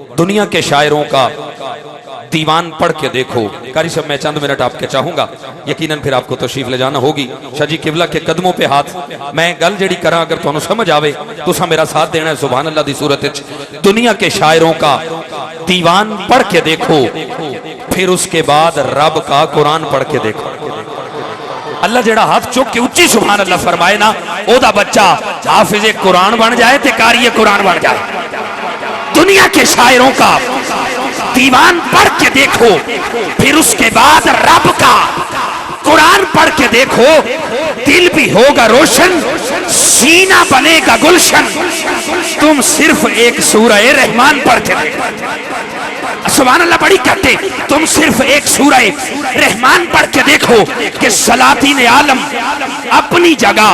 दुनिया के शायरों का दीवान पढ़ के देखो। कारी साहब मैं चंद मिनट आपके चाहूंगा, यकीनन फिर आपको तशरीफ ले जाना होगी। शाह जी किबला के कदमों पे हाथ। मैं गल जड़ी करा अगर तुहानू समझ आवे तुसा मेरा साथ देना है। सुभान अल्लाह दी सूरत विच दुनिया के शायरों का दीवान पढ़ के देखो, फिर उसके बाद रब का कुरान पढ़ के देखो। अल्लाह जेड़ा हाथ चुक के उच्ची सुभान अल्लाह फरमाए ना, ओदा बच्चा हाफिज़े कुरान बन जाए ते कारिए कुरान बन जाए। दुनिया के शायरों का दीवान पढ़ के देखो, फिर उसके बाद रब का कुरान पढ़ के देखो। दिल भी होगा रोशन, सीना बनेगा गुलशन। तुम सिर्फ एक सूरह रहमान पढ़ के देखो। सुभान अल्लाह बड़ी कहते, तुम सिर्फ एक सूरह रहमान पढ़ के देखो कि सलातीन आलम अपनी जगह।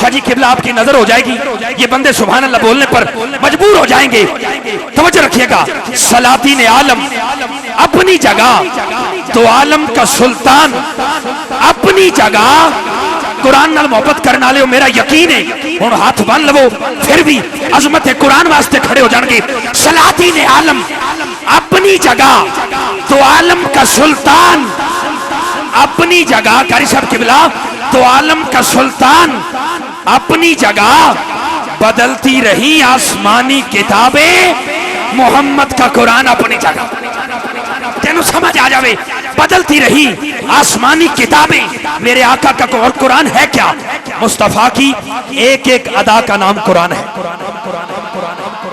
शाह जी किबला आपकी नजर हो जाएगी, ये बंदे सुभान अल्लाह बोलने पर मजबूर हो जाएंगे। तवज्जो रखिएगा, सलातीन आलम अपनी जगह, तो आलम का सुल्तान अपनी जगह। कुरान नाल मोहब्बत करने वाले हो, मेरा यकीन है हुण हाथ बन लवो, फिर भी अजमत कुरान वास्ते खड़े हो जाएंगे। सलातीन आलम अपनी जगह, तो आलम का सुल्तान अपनी जगह। कारी साहब किबला, तो आलम का सुल्तान अपनी जगह। बदलती रही आसमानी किताबें, मोहम्मद का कुरान अपनी जगह। तेनू समझ आ जावे, बदलती रही आसमानी किताबें, मेरे आका का और कुरान है क्या? मुस्तफा की एक एक अदा का नाम कुरान है।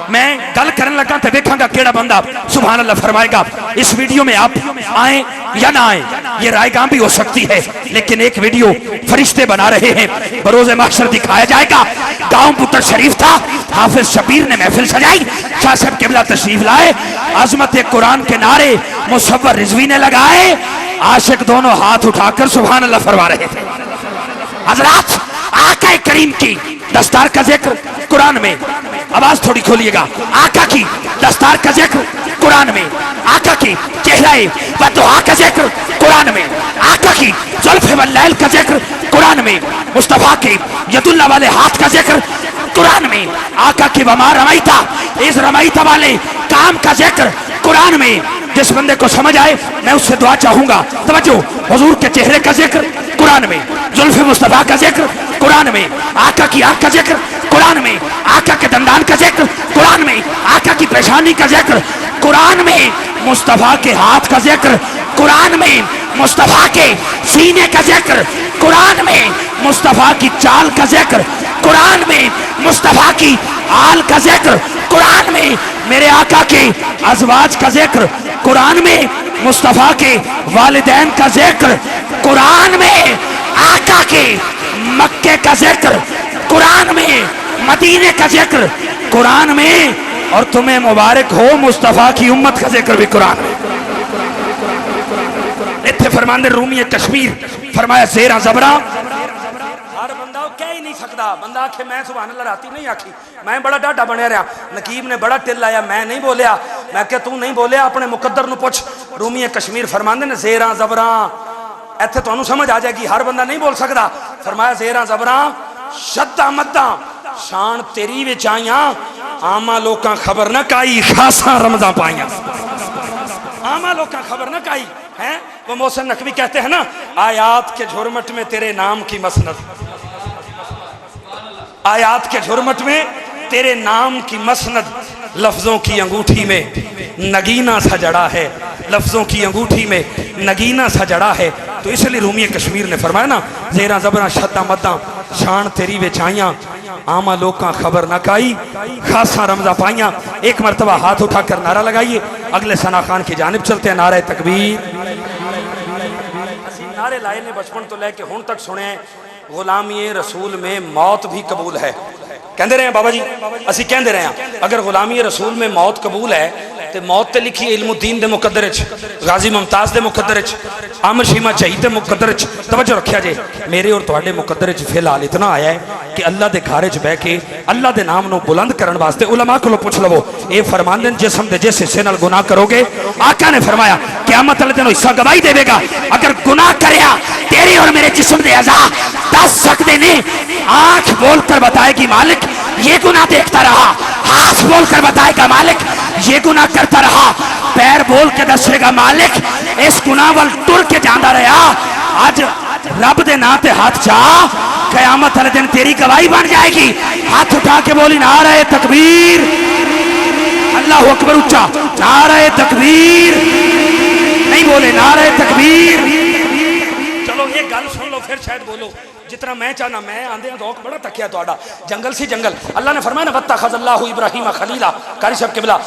मैं गल करने लगा तो देखा केड़ा बंदा सुभान अल्लाह फरमाएगा। इस वीडियो में आप आए या ना आए ये रायगाम भी हो सकती है, लेकिन एक वीडियो फरिश्ते बना रहे हैं, बरोज़े महशर दिखाया जाएगा। गांव पुत्र शरीफ था, हाफिज शबीर ने महफिल सजाई, शाह साहब किबला तशरीफ लाए, अजमत कुरान के नारे मुसव्वर रिजवी ने लगाए, आशिक दोनों हाथ उठाकर सुभान अल्लाह फरमा रहे थे। हजरात, आका करीम की दस्तार का जिक्र कुरान में, आवाज थोड़ी खोलिएगा, आका की दस्तार का जिक्र कुरान में, आका की चेहरे बदुआ का जिक्र कुरान में, आका की जुल्फ़े वल्लैल का जिक्र कुरान में, मुस्तफा के यदुल्ला वाले हाथ का जिक्र कुरान में, आका की वमा रमाइता इस रमाइता वाले काम का जिक्र कुरान में। जिस बंदे को समझ आए मैं उससे दुआ चाहूंगा। तवज्जो, हुजूर के चेहरे का जिक्र कुरान में, जुल्फ़े मुस्तफा का जिक्र कुरान में, आका की आंख का जिक्र कुरान में, आका के दंदान का जिक्र कुरान में, आका की पेशानी का जिक्र कुरान में, मुस्तफा के हाथ का जिक्र कुरान में, मुस्तफा के सीने का जिक्र कुरान में, मुस्तफा की चाल का जिक्र कुरान में, मुस्तफा की आल का जिक्र कुरान में, मेरे आका के अज़वाज का जिक्र कुरान में, मुस्तफा के वालिदैन का जिक्र कुरान में, आका के मक्के का जिक्र कुरान में, मदीने का जिक्र कुरान में, और तुम्हें मुबारक हो मुस्तफा की उम्मत का जिक्र भी कुरान में। इत्थे फरमांदे रूमी कश्मीर फरमाया ज़ेरा ज़बरा, हर बंदा कह ही नहीं सकता। बंदा आखे मैं सुभान अल्लाह राती नहीं आखी, मैं बड़ा डाढा बनया रहा, नकीब ने बड़ा टिल लाया, मैं नहीं बोलिया। मैं क्या तू नहीं बोलिया, अपने मुकद्दर नू पुछ। रूमी कश्मीर फरमांदे ने ज़ेरा ज़बरा, इत्थे तुहानू समझ आ जाएगी, हर बंदा नहीं बोल सकता। फरमाया ज़ेरा ज़बरा शद्दा मद्दा, शान तेरी विच आईयां, आमा लोकां खबर न काई, खासा रमज़ां पाईयां। आमा लोकां खबर न काई है। वो मोहसिन नकवी कहते हैं ना, आयात के झुरमट में तेरे नाम की मसनद, आयात के झुरमट में तेरे नाम की मसनद, लफ्जों की अंगूठी में नगीना सा जड़ा है, लफ्जों की अंगूठी में नगीना सा जड़ा है। तो इसलिए रूमी कश्मीर ने फरमाया ना, ज़ेरा ज़बरा शद्दा मद्दा, शान तेरी विच आईयां, आमा लोकां खबर न काई, खासा रमज़ा पाइयां। एक मरतबा हाथ उठाकर नारा लगाइए। अगले सना खान की जानिब चलते हैं। नारे तकबीर। नारे लाए ने बचपन तो लेके हुण तक सुने, गुलामी रसूल में मौत भी कबूल है। कहते रहे बाबा जी, असी कहते रहे हैं अगर गुलामी रसूल में मौत कबूल है तो मौत तो लिखी इल्मुद्दीन दे मुकद्दर च, गाजी मुमताज दे मुकद्दर च, आमर शीमा शहीद दे मुकद्दर च। तवज्जो रखिया जे, मेरे और तुहाडे मुकद्दर च फिलहाल इतना आया है कि अल्लाह के घर च बह के अल्लाह के नाम को बुलंद करने वास्ते उलमा को पुछ लवो। ये फरमांदे जिस्म के जिस हिस्से नाल गुनाह करोगे, आका ने फरमाया क़यामत वाले दिन हिस्सा गवाही देगा। अगर गुनाह करया तेरे और मेरे जिस्म के अज़ा दस सकते ने, आंख बोल कर बताएगी मालिक ये गुनाह देखता रहा, हाथ बोलकर बताएगा मालिक ये गुनाह करता रहा, पैर बोल के दसेगा मालिक इस गुनाह वाल टुर के जाता रहा। अज रब दे नां ते हाथ चा, कयामत वाले दिन तेरी गवाही बन जाएगी। हाथ उठा के बोली नारे तकबीर, अल्लाह अकबर उच्चा, नारे तकबीर, नहीं बोले नारे तकबीर। चलो ये गल सुन लो फिर शायद बोलो। जितना मैं चाहना, मैं आंदे दौक बड़ा तकिया तोड़ा, जंगल सी जंगल। अल्लाह ने फरमाया ना वत्तखज़ल्लाहु इब्राहीम खलीला, कारी साहब किबला,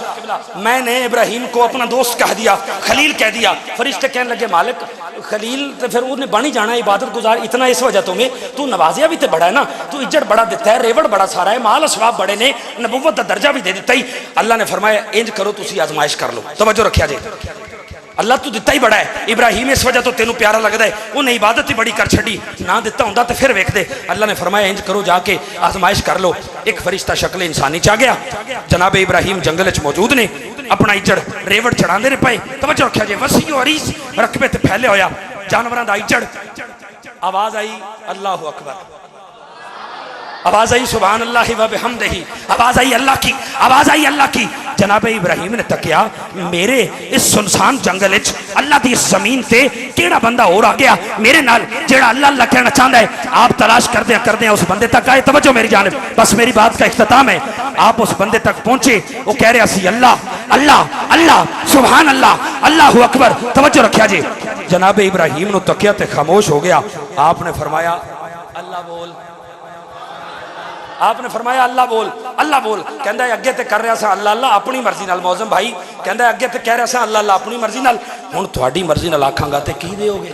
मैंने इब्राहीम को अपना दोस्त कह दिया, खलील कह दिया। फरिश्ते कहने लगे मालिक खलील तो फिर उन्हें बन ही जाना, इबादत गुजार इतना इस वजह तुम्हें, तू नवाजिया भी तो बड़ा है ना, तू इज्जत बड़ा दिता है, रेवड़ बड़ा सारा है, माल असबाब बड़े ने, नबुव्वत का दर्जा भी दे दिता ही। अल्लाह ने फरमाया इंज करो तुसी आजमाइश कर लो, तवज्जो रखिया जे, अल्लाह तू दिता ही बड़ा है, इब्राहीम इस वजह तो तेनू प्यारा लगता है, उन्हें इबादत ही बड़ी कर छड़ी, ना दिता होंदा तो फिर वेख दे। अल्लाह ने फरमाया इंज करो जाके आजमाइश कर लो। एक फरिश्ता शक्ल इंसानी च आ गया, जनाब इब्राहीम जंगल च मौजूद ने, अपना इज्जड़ रेवड़ चढ़ाते रहे पे, तवज्जो रखिया जे, वसी अरीस रकबे ते फैले होया जानवरों का इज्जड़। आवाज आई अल्लाह अकबर, आवाज आई सुभान अल्लाह व बिहम्दिही, आवाज आई अल्लाह की, आवाज आई अल्लाह की। जनाब इब्राहीम ने तकिया, मेरे इस सुनसान जंगल विच अल्लाह की इस जमीन से केड़ा बंदा और आ गया मेरे नाल जेड़ा अल्लाह अल्लाह कहना चाहता है। आप तलाश करदे उस बंदे तक आए, तवज्जो मेरी जानिब, बस मेरी बात का इख्तिताम है। आप उस बंदे तक पहुंचे, वो कह रहा सी अल्लाह अल्लाह अल्लाह सुभान अल्लाह अल्लाह अकबर, तवज्जो रखिया जी। जनाब इब्राहीम ने तकिया ते खामोश हो गया। आपने फरमाया अल्लाह बोल, आपने फरमाया अल्लाह बोल, अल्लाह बोल। कहता है अगे तो कर रहा सा अल्लाह अल्लाह अपनी मर्जी नाल, मौजम भाई कहता है अगे तो कह रहा सा अल्लाह अल्लाह अपनी मर्जी नाल, हुण तुहाडी मर्जी नाल आखांगा तो की देओगे?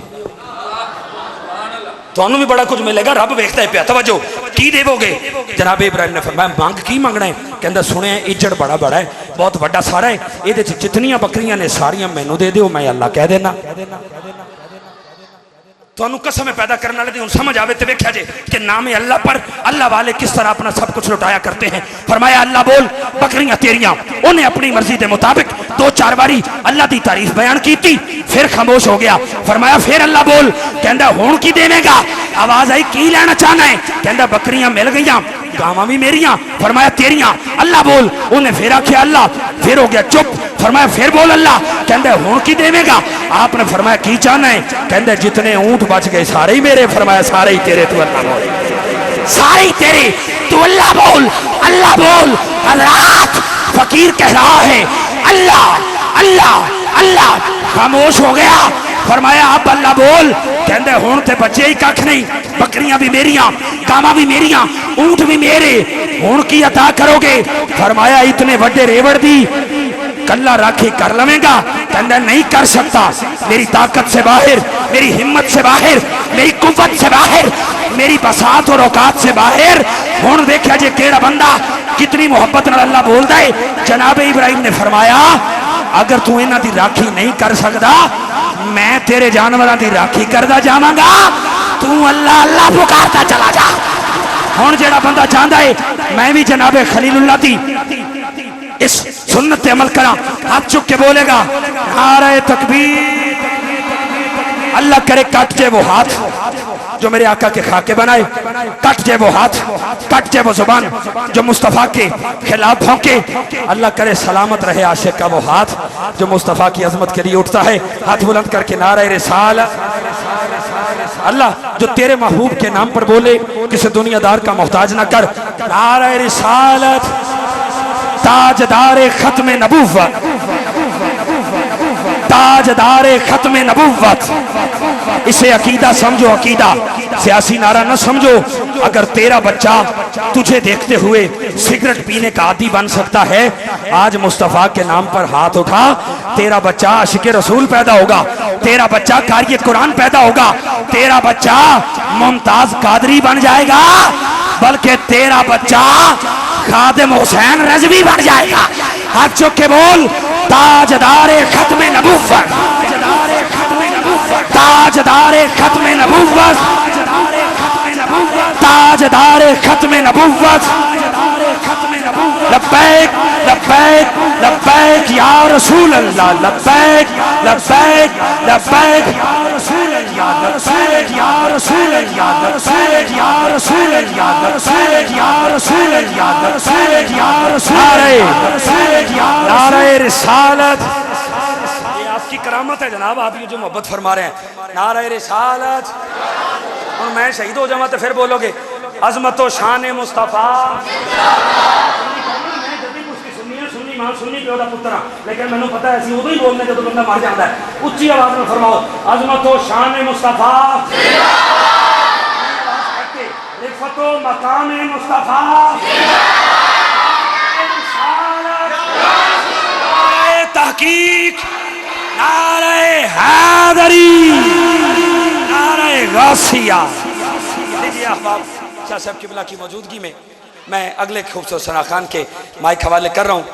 तुहानू भी बड़ा कुछ मिलेगा, रब वेखदा है पिया, तवज्जो की देवोगे? जनाब इब्राहीम ने फरमाया मांग की मंगना है? कहता सुने इज्जड़ बड़ा बड़ा है, बहुत बड़ा सारा है, ये जितनियां बकरियां ने सारियां मैनू दे दो, मैं अल्लाह कह देना। तुहानू कसम पैदा करने वाले दी समझ आवे तो वेख्या जे कि नाम अल्लाह पर अल्लाह वाले किस तरह अपना सब कुछ लुटाया करते हैं। फरमाया अल्लाह बोल, बकरियां तेरियां। उन्हें अपनी मर्जी के मुताबिक दो चार बारी अल्लाह की तारीफ बयान की थी, फिर खामोश हो गया। फरमाया फिर अल्लाह बोल, कहता हुण की देवेगा? आवाज आई की लेना चाहना है? कहता बकरियां मिल गई, गावां भी मेरियां। फरमाया तेरियां। अल्लाह बोल, उन्हें फिर आख्या अल्लाह, फिर हो गया चुप। फरमाया फिर बोल अल्लाह, कहता हुण की देवेगा? आपने फरमाया की चाहना है? कहता जितने ऊंट बच गए सारे ही मेरे। फरमाया सारे ही तेरे, तू अल्लाह बोल, सारे ही तेरे, तू अल्लाह बोल, अल्लाह बोल। हज़रात फकीर कह रहा है अल्लाह अल्लाह अल्लाह, खामोश हो गया। फरमाया अब अल्लाह बोल, कहते हुण ते बचे ही कख नहीं, बकरियां भी मेरियां, गावां भी मेरियां, ऊंट भी मेरे, हुण की अता करोगे? फरमाया इतने बड़े रेवड़ दी कल्ला राखी कर लवेगा? कहता नहीं कर सकता, मेरी ताकत से बाहर, मेरी हिम्मत से बाहर, मेरी कुव्वत से बाहर, मेरी बसात और औकात से बाहर। हुण देखा जे केड़ा बंदा कितनी मोहब्बत नाल अल्लाह बोलदा है। जनाब इब्राहीम ने फरमाया अगर तू इन्हां दी राखी नहीं कर सकदा, मैं तेरे जानवरों की राखी करदा जावांगा, तू अल्लाह अल्लाह पुकारता चला जा। हुण जेड़ा बंदा चाहता है मैं भी जनाबे खलीलुल्लाह दी इस सुन्नत अमल करा, हाथ चुक के बोलेगा नारे तकबीर। अल्लाह करे कट जाए वो हाथ जो मेरे आका के खाके बनाए, कट जाए वो हाथ, कट जाए वो जुबान जो मुस्तफ़ा के खिलाफ भौंके। अल्लाह करे सलामत रहे आशिक का वो हाथ जो मुस्तफ़ा की अजमत के लिए उठता है, हाथ बुलंद करके नारे रिसालत। अल्लाह जो तेरे महबूब के नाम पर बोले, किसी दुनियादार का मोहताज ना कर, नारे रिसालत। ताजदारे खत्मे नबुव्वत, ताजदारे खत्मे नबुव्वत, इसे अकीदा समझो, अकीदा सियासी नारा न समझो। अगर तेरा बच्चा तुझे देखते हुए सिगरेट पीने का आदी बन सकता है, आज मुस्तफ़ा के नाम पर हाथ उठा, तेरा बच्चा आशिक रसूल पैदा होगा, तेरा बच्चा कारी कुरान पैदा होगा, तेरा बच्चा मुमताज कादरी बन जाएगा, बल्कि तेरा बच्चा खादिम हुसैन रज़वी बन जाएगा। हाथ चुक के बोल ताजदारे खत्मे नबुव्वत, ताजदारे खत्मे नबुव्वत, ताजदारे खत्मे नबुव्वत। लब्बैक लब्बैक लब्बैक या रसूल अल्लाह, लब्बैक लब्बैक लब्बैक या रसूल अल्लाह, लब्बैक या रसूल या रसूल या रसूल या रसूल या रसूल या रसूल या रसूल नारे रिसालत। ये आपकी करामत है जनाब, आप ये जो मोहब्बत फरमा रहे हैं। नारे रिसालत। और मैं शहीद हो जाऊँ तो फिर बोलोगे अजमत व शान मुस्तफा। सुन्नी प्यो का पुत्र हाँ, लेकिन मैंने पता है असं उदो ही बोलने जो बंदा मर जाता है। उच्ची आवाज में फरमाओ अजमत व शान मुस्तफा, रिफत व मकाम मुस्तफा, तहकीक, नारे हैदरी, नारे गासिया। देखिए अहबाब, शाह साहब किबला की मौजूदगी में मैं अगले खूबसूरत सना खान के माइक हवाले कर रहा हूँ।